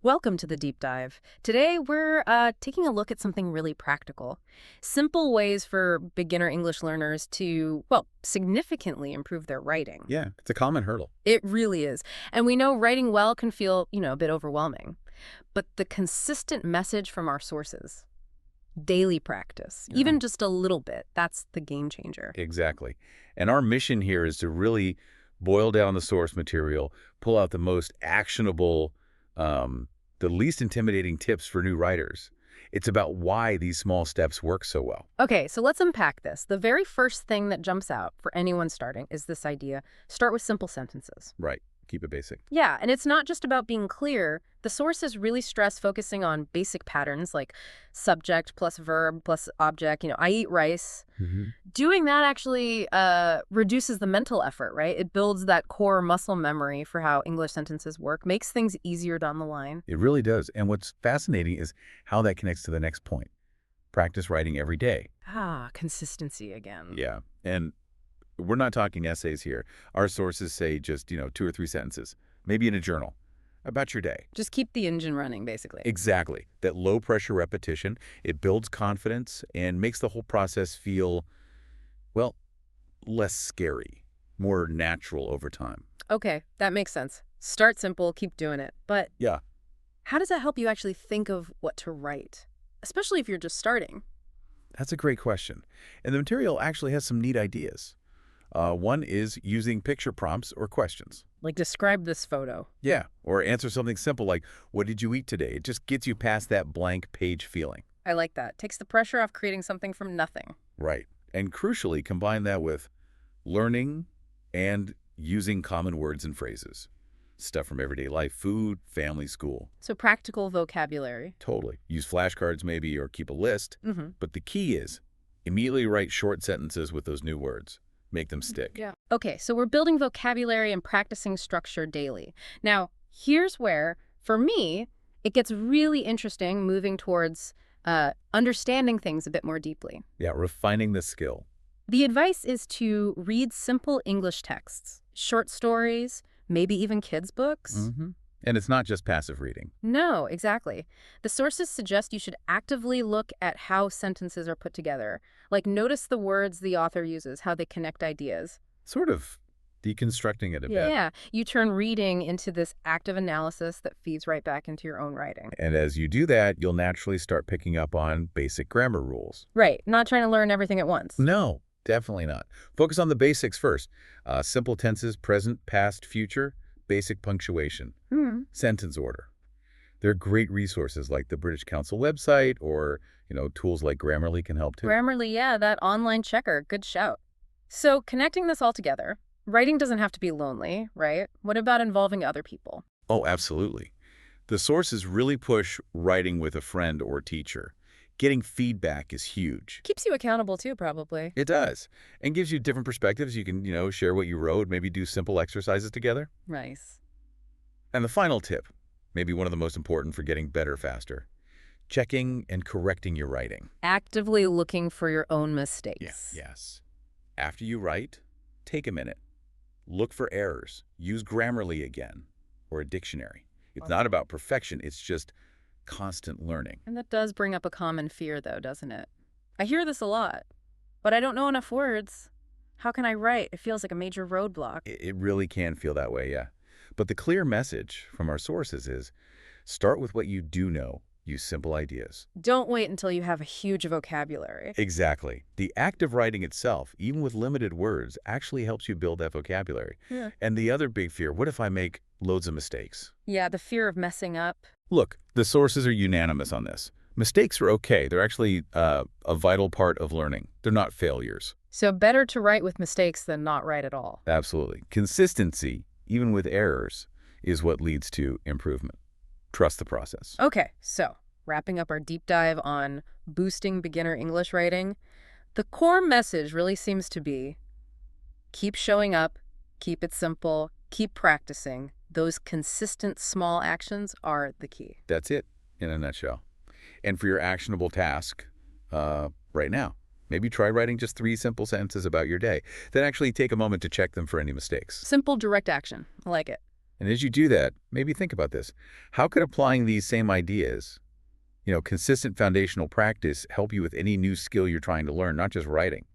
Welcome to the deep dive. Today we're taking a look at something really practical. Simple ways for beginner English learners to, well, significantly improve their writing. Yeah, it's a common hurdle. It really is. And we know writing well can feel, a bit overwhelming. But the consistent message from our sources, daily practice, Yeah. even just a little bit, that's the game changer. Exactly. And our mission here is to really boil down the source material, pull out the most actionable, the least intimidating tips for new writers. It's about why these small steps work so well. Okay, so let's unpack this. The very first thing that jumps out for anyone starting is this idea: start with simple sentences. Right. Keep it basic. Yeah, and it's not just about being clear. The sources really stress focusing on basic patterns like subject plus verb plus object. I eat rice. Doing that actually reduces the mental effort, right? It builds that core muscle memory for how English sentences work, makes things easier down the line. It really does. And what's fascinating is how that connects to the next point. Practice writing every day. Ah, consistency again. Yeah. And we're not talking essays here. Our sources say just, 2 or 3 sentences, maybe in a journal, about your day. Just keep the engine running, basically. Exactly. That low-pressure repetition, it builds confidence and makes the whole process feel, well, less scary, more natural over time. Okay, that makes sense. Start simple, keep doing it. But Yeah, how does that help you actually think of what to write? Especially if you're just starting. that's a great question. And the material actually has some neat ideas. One is using picture prompts or questions. Like, describe this photo. Yeah, or answer something simple like, what did you eat today? It just gets you past that blank page feeling. I like that. Takes the pressure off creating something from nothing. Right. And crucially, combine that with learning and using common words and phrases. Stuff from everyday life, food, family, school. So practical vocabulary. Totally. Use flashcards maybe or keep a list. Mm-hmm. But the key is immediately write short sentences with those new words. Make them stick. Yeah. Okay, so we're building vocabulary and practicing structure daily. Now, here's where, for me, it gets really interesting moving towards understanding things a bit more deeply. Yeah, refining the skill. The advice is to read simple English texts, short stories, maybe even kids' books. And it's not just passive reading. No, exactly. The sources suggest you should actively look at how sentences are put together. Like, notice the words the author uses, how they connect ideas. Sort of deconstructing it a bit. Yeah, you turn reading into this active analysis that feeds right back into your own writing. And as you do that, you'll naturally start picking up on basic grammar rules. Right, not trying to learn everything at once. No, definitely not. Focus on the basics first. Simple tenses, present, past, future, basic punctuation, sentence order. They're great resources like the British Council website or, tools like Grammarly can help too. Grammarly, yeah, that online checker, good shout. So connecting this all together, writing doesn't have to be lonely, right? What about involving other people? Oh, absolutely. The sources really push writing with a friend or teacher. Getting feedback is huge. Keeps you accountable too, probably. It does. And gives you different perspectives. You can, share what you wrote, maybe do simple exercises together. Nice. And the final tip, maybe one of the most important for getting better faster, checking and correcting your writing. Actively looking for your own mistakes. Yes. After you write, take a minute. Look for errors. Use Grammarly again or a dictionary. It's not about perfection. It's just constant learning. And that does bring up a common fear, though, doesn't it? I hear this a lot, but I don't know enough words. How can I write? It feels like a major roadblock. It really can feel that way, yeah. But the clear message from our sources is start with what you do know. Use simple ideas. Don't wait until you have a huge vocabulary. Exactly. The act of writing itself, even with limited words, actually helps you build that vocabulary. Yeah. And the other big fear, what if I make loads of mistakes? Yeah, the fear of messing up. Look, the sources are unanimous on this. Mistakes are okay. They're actually a vital part of learning. They're not failures. So better to write with mistakes than not write at all. Absolutely. Consistency, even with errors, is what leads to improvement. Trust the process. Okay, so wrapping up our deep dive on boosting beginner English writing, the core message really seems to be keep showing up, keep it simple, keep practicing. Those consistent small actions are the key. That's it in a nutshell. And for your actionable task right now, maybe try writing just 3 simple sentences about your day. Then actually take a moment to check them for any mistakes. Simple, direct action. I like it. And as you do that, maybe think about this. How could applying these same ideas, consistent foundational practice, help you with any new skill you're trying to learn, not just writing?